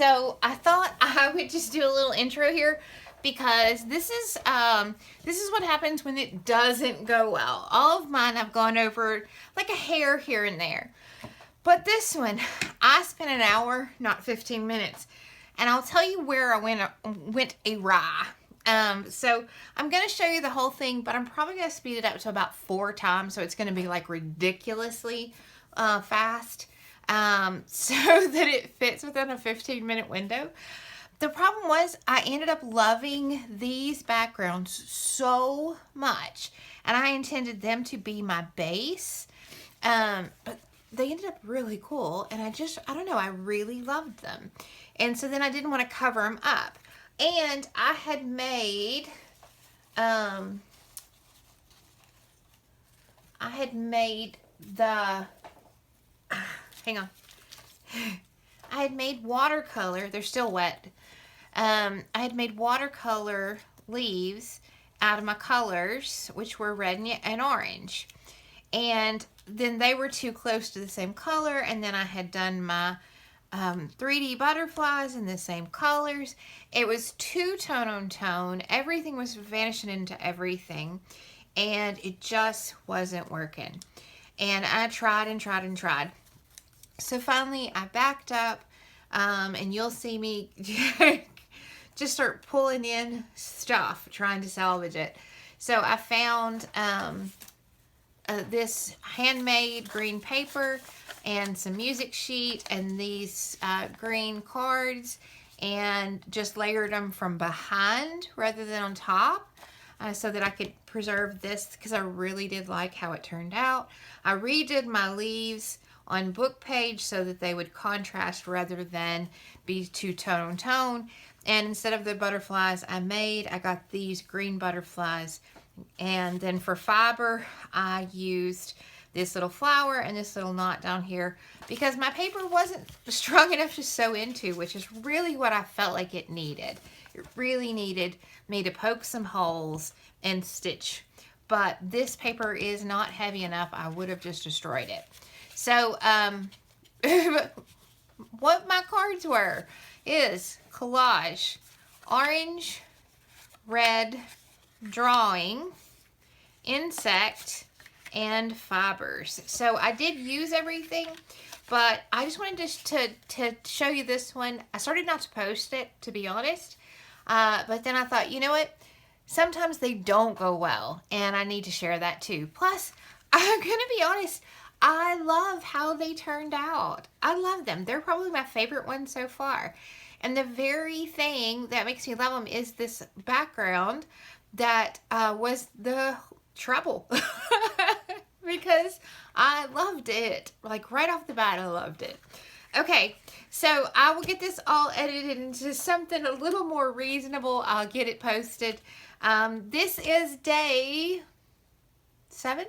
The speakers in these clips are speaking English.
So I thought I would just do a little intro here because this is what happens when it doesn't go well. All of mine I've gone over like a hair here and there. But this one, I spent an hour, not 15 minutes. And I'll tell you where I went awry. So I'm going to show you the whole thing, but I'm probably going to speed it up to about 4 times. So it's going to be like ridiculously fast. So that it fits within a 15-minute window. The problem was I ended up loving these backgrounds so much, and I intended them to be my base, but they ended up really cool, and I don't know, I really loved them. And so then I didn't want to cover them up. And I had made, hang on. I had made watercolor. They're still wet. I had made watercolor leaves out of my colors, which were red and orange. And then they were too close to the same color. And then I had done my 3D butterflies in the same colors. It was too tone on tone. Everything was vanishing into everything. And it just wasn't working. And I tried and tried and tried. So finally I backed up, and you'll see me just start pulling in stuff, trying to salvage it. So I found this handmade green paper and some music sheet and these green cards, and just layered them from behind rather than on top. So that I could preserve this, because I really did like how it turned out. I redid my leaves on book page so that they would contrast rather than be too tone on tone. And instead of the butterflies I got these green butterflies. And then for fiber, I used this little flower and this little knot down here because my paper wasn't strong enough to sew into, which is really what I felt like it needed. It really needed me to poke some holes and stitch. But this paper is not heavy enough. I would have just destroyed it. So, what my cards were is collage, orange, red, drawing, insect, and fibers. So I did use everything, but I just wanted to show you this one. I started not to post it, to be honest, but then I thought, you know what? Sometimes they don't go well, and I need to share that too. Plus, I'm going to be honest, I love how they turned out. I love them. They're probably my favorite one so far. And the very thing that makes me love them is this background that was the trouble. Because I loved it. Like right off the bat, I loved it. Okay, so I will get this all edited into something a little more reasonable. I'll get it posted. This is day 7,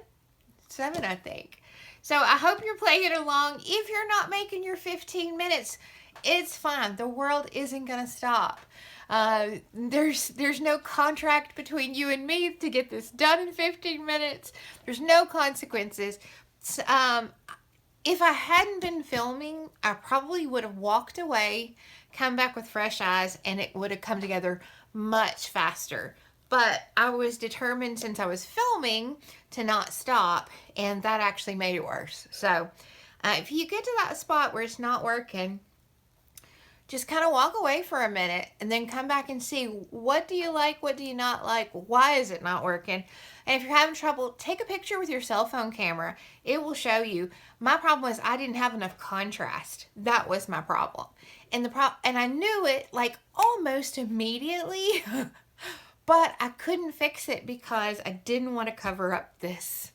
I think. So I hope you're playing along. If you're not making your 15 minutes, it's fine. The world isn't going to stop. There's no contract between you and me to get this done in 15 minutes. There's no consequences. If I hadn't been filming, I probably would have walked away, come back with fresh eyes, and it would have come together much faster. But I was determined, since I was filming, to not stop, and that actually made it worse. So if you get to that spot where it's not working, just kind of walk away for a minute and then come back and see, what do you like, what do you not like, why is it not working? And if you're having trouble, take a picture with your cell phone camera. It will show you. My problem was I didn't have enough contrast. That was my problem. And I knew it like almost immediately, but I couldn't fix it because I didn't want to cover up this.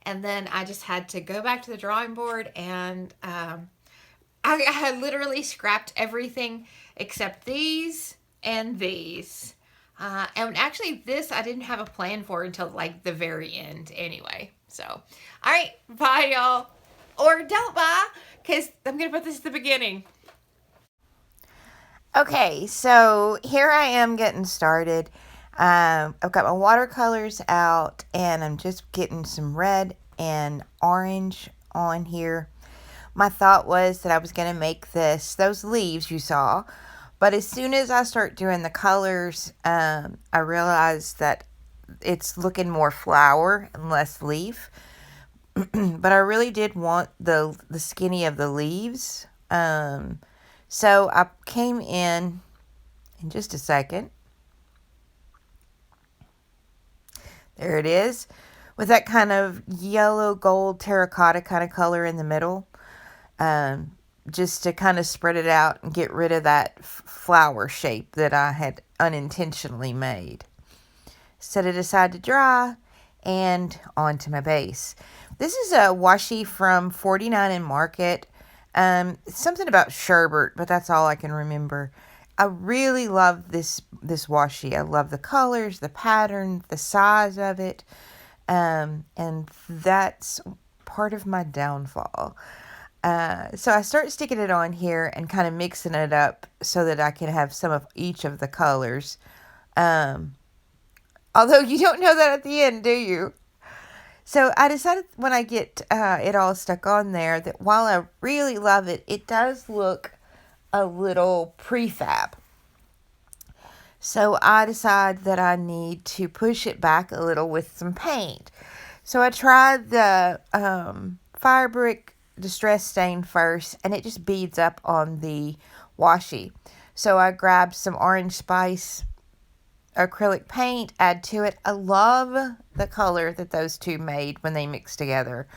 And then I just had to go back to the drawing board, and I had literally scrapped everything except these and these. And actually this I didn't have a plan for until like the very end anyway. So, all right, bye y'all. Or don't bye, because I'm going to put this at the beginning. Okay, so here I am getting started. I've got my watercolors out, and I'm just getting some red and orange on here. my thought was that I was going to make those leaves you saw. But as soon as I start doing the colors, I realized that it's looking more flower and less leaf. But I really did want the skinny of the leaves. So I came in just a second. There it is, with that kind of yellow gold terracotta kind of color in the middle. Just to kind of spread it out and get rid of that flower shape that I had unintentionally made. Set it aside to dry and onto my base. This is a washi from 49 in Market. Something about sherbet, but that's all I can remember. I really love this washi. I love the colors, the pattern, the size of it. And that's part of my downfall. So I start sticking it on here and kind of mixing it up so that I can have some of each of the colors. Although you don't know that at the end, do you? So I decided when I get it all stuck on there that while I really love it, it does look a little prefab. So I decide that I need to push it back a little with some paint. So I tried the Fire Brick Distress Stain first, and it just beads up on the washi. So I grabbed some Orange Spice acrylic paint, add to it. I love the color that those two made when they mixed together.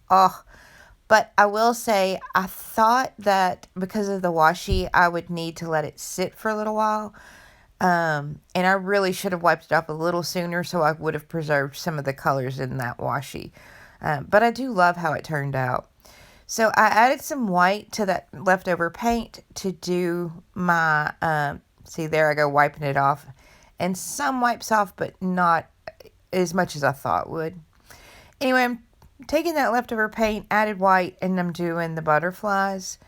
Oh, but I will say I thought that because of the washi, I would need to let it sit for a little while. And I really should have wiped it up a little sooner so I would have preserved some of the colors in that washi. But I do love how it turned out. So I added some white to that leftover paint to do my, see there I go wiping it off. And some wipes off, but not as much as I thought would. Anyway, I'm taking that leftover paint, added white, and I'm doing the butterflies.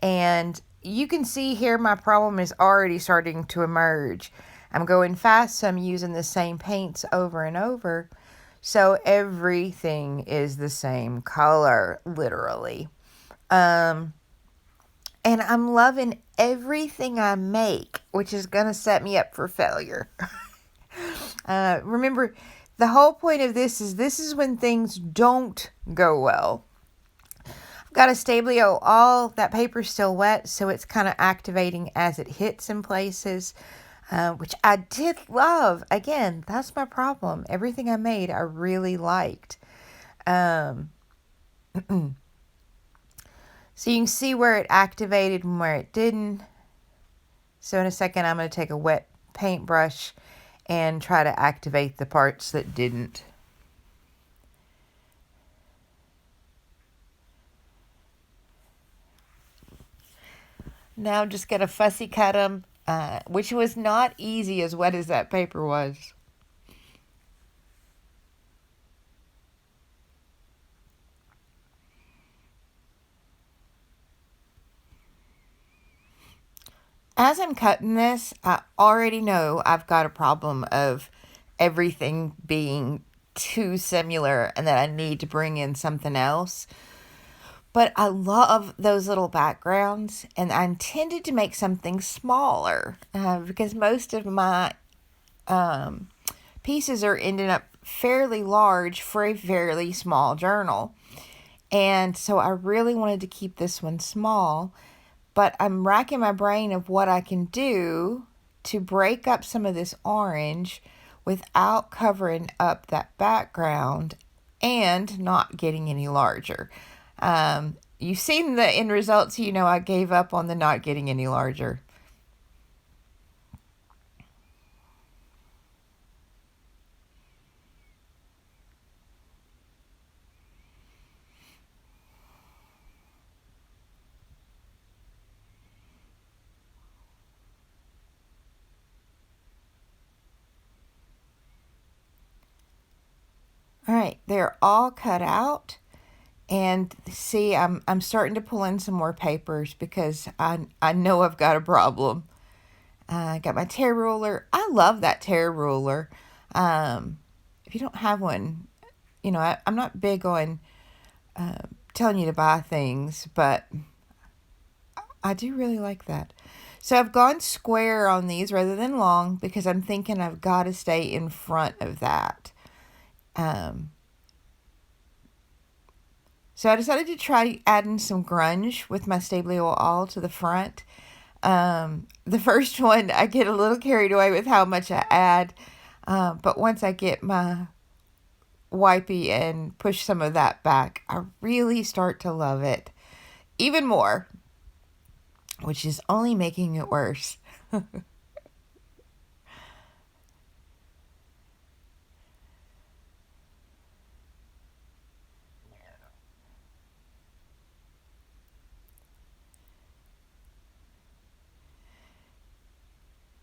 And you can see here my problem is already starting to emerge. I'm going fast, so I'm using the same paints over and over. So everything is the same color, literally. And I'm loving everything I make, which is going to set me up for failure. Remember, the whole point of this is when things don't go well. I've got a Stablio, all that paper's still wet, so it's kind of activating as it hits in places, which I did love. Again, that's my problem. Everything I made, I really liked. So you can see where it activated and where it didn't. So in a second, I'm going to take a wet paintbrush and try to activate the parts that didn't. Now I'm just going to fussy cut them, which was not easy as wet as that paper was. As I'm cutting this, I already know I've got a problem of everything being too similar and that I need to bring in something else. But I love those little backgrounds, and I intended to make something smaller because most of my pieces are ending up fairly large for a fairly small journal. And so I really wanted to keep this one small. But I'm racking my brain of what I can do to break up some of this orange without covering up that background and not getting any larger. You've seen the end results, so you know I gave up on the not getting any larger. All right, they're all cut out. And see, I'm starting to pull in some more papers because I know I've got a problem. I got my tear ruler. I love that tear ruler. If you don't have one, you know, I'm not big on telling you to buy things, but I do really like that. So I've gone square on these rather than long because I'm thinking I've got to stay in front of that. So I decided to try adding some grunge with my Stablio All to the front. The first one, I get a little carried away with how much I add. But once I get my wipey and push some of that back, I really start to love it even more, which is only making it worse.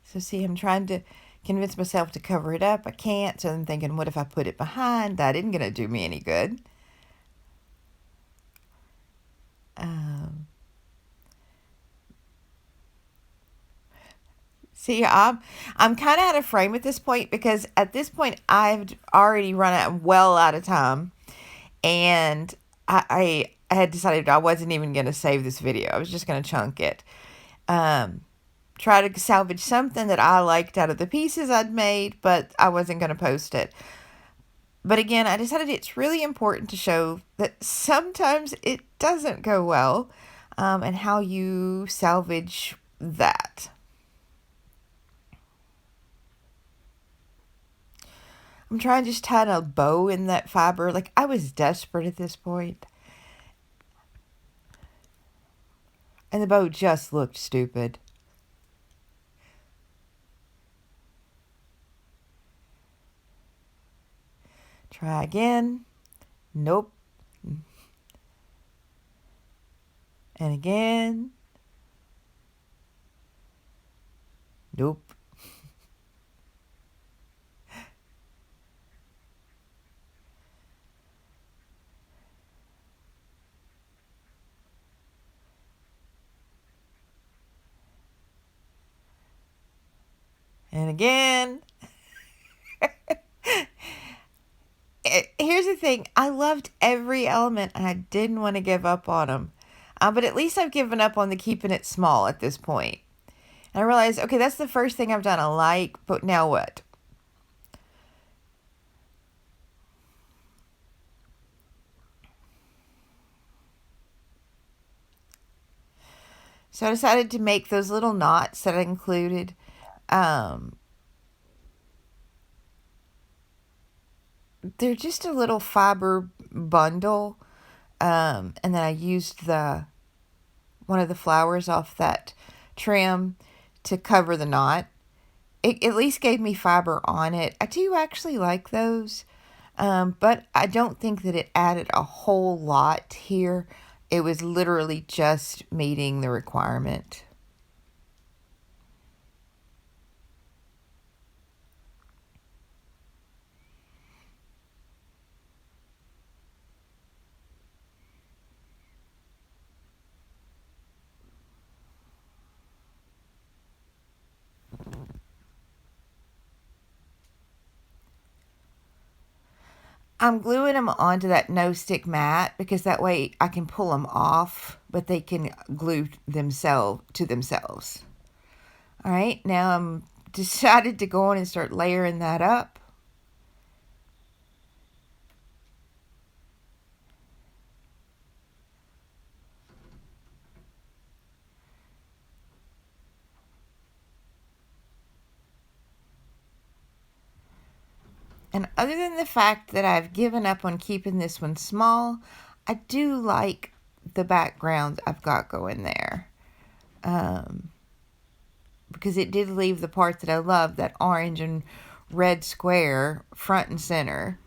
So see, I'm trying to convince myself to cover it up. I can't, so I'm thinking, what if I put it behind? That isn't going to do me any good. See, I'm kind of out of frame at this point because at this point I've already run well out of time, and I had decided I wasn't even going to save this video. I was just going to chunk it. Try to salvage something that I liked out of the pieces I'd made, but I wasn't going to post it. But again, I decided it's really important to show that sometimes it doesn't go well, and how you salvage that. I'm trying to just tie a bow in that fiber. Like, I was desperate at this point. And the bow just looked stupid. Try again. Nope. And again. Nope. And again. Here's the thing. I loved every element and I didn't want to give up on them. But at least I've given up on the keeping it small at this point. And I realized, okay, that's the first thing I've done I like, but now what? So I decided to make those little knots that I included. They're just a little fiber bundle. And then I used one of the flowers off that trim to cover the knot. It at least gave me fiber on it. I do actually like those. But I don't think that it added a whole lot here. It was literally just meeting the requirement. I'm gluing them onto that no stick mat because that way I can pull them off, but they can glue themselves to themselves. All right, now I'm decided to go on and start layering that up. And other than the fact that I've given up on keeping this one small, I do like the background I've got going there. Because it did leave the part that I love, that orange and red square, front and center.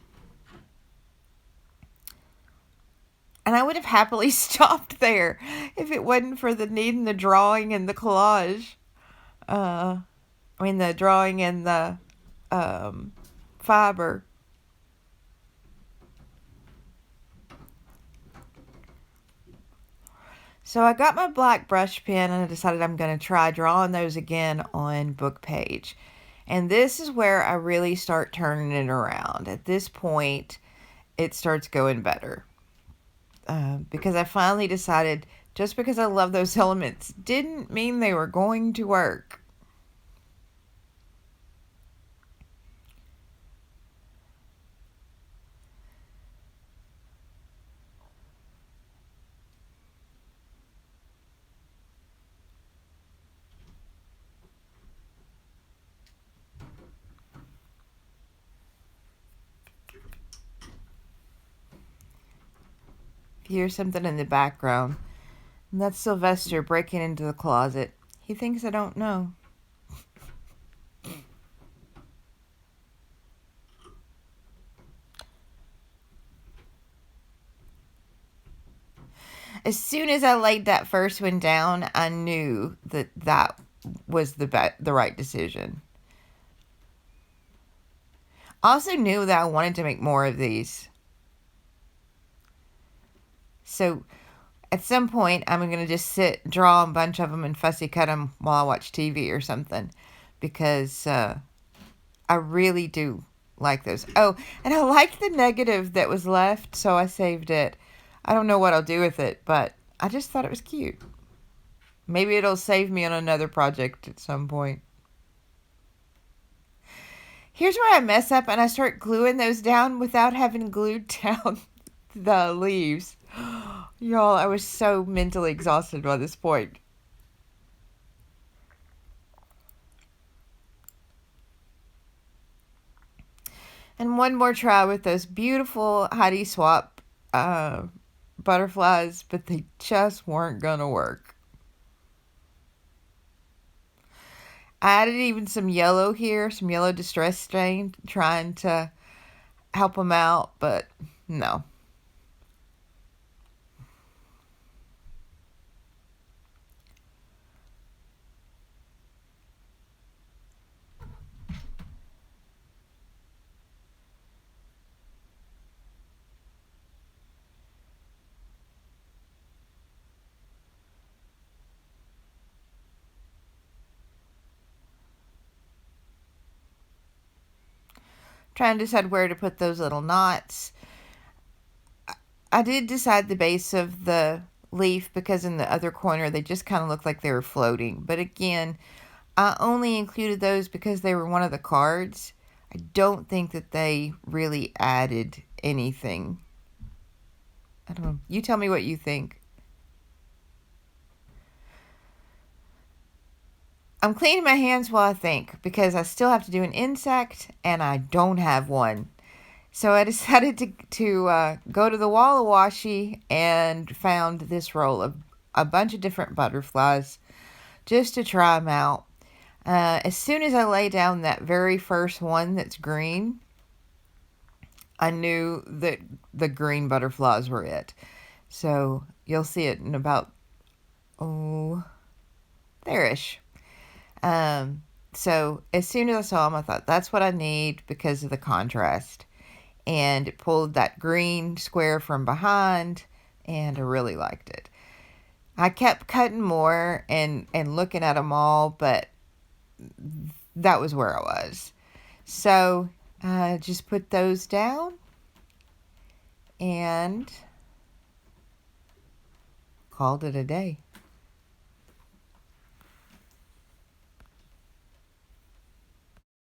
And I would have happily stopped there if it wasn't for the needing the drawing and the collage. The drawing and the fiber. So I got my black brush pen and I decided I'm going to try drawing those again on book page. And this is where I really start turning it around. At this point, it starts going better. because I finally decided just because I love those elements didn't mean they were going to work. If you hear something in the background, and that's Sylvester breaking into the closet. He thinks I don't know. As soon as I laid that first one down, I knew that was the right decision. I also knew that I wanted to make more of these. So at some point, I'm going to just draw a bunch of them and fussy cut them while I watch TV or something. Because I really do like those. Oh, and I liked the negative that was left, so I saved it. I don't know what I'll do with it, but I just thought it was cute. Maybe it'll save me on another project at some point. Here's where I mess up and I start gluing those down without having glued down the leaves. Y'all, I was so mentally exhausted by this point. And one more try with those beautiful Heidi Swap butterflies, but they just weren't going to work. I added even some yellow here, some yellow distress stain, trying to help them out, but no. Trying to decide where to put those little knots. I did decide the base of the leaf because in the other corner they just kind of looked like they were floating. But again, I only included those because they were one of the cards. I don't think that they really added anything. I don't know. You tell me what you think. I'm cleaning my hands while I think because I still have to do an insect and I don't have one. So I decided to go to the Walla Washi and found this roll of a bunch of different butterflies just to try them out. As soon as I lay down that very first one that's green, I knew that the green butterflies were it. So you'll see it in about, there-ish. So as soon as I saw them, I thought that's what I need because of the contrast. And it pulled that green square from behind, and I really liked it. I kept cutting more and looking at them all, but that was where I was. So I just put those down and called it a day.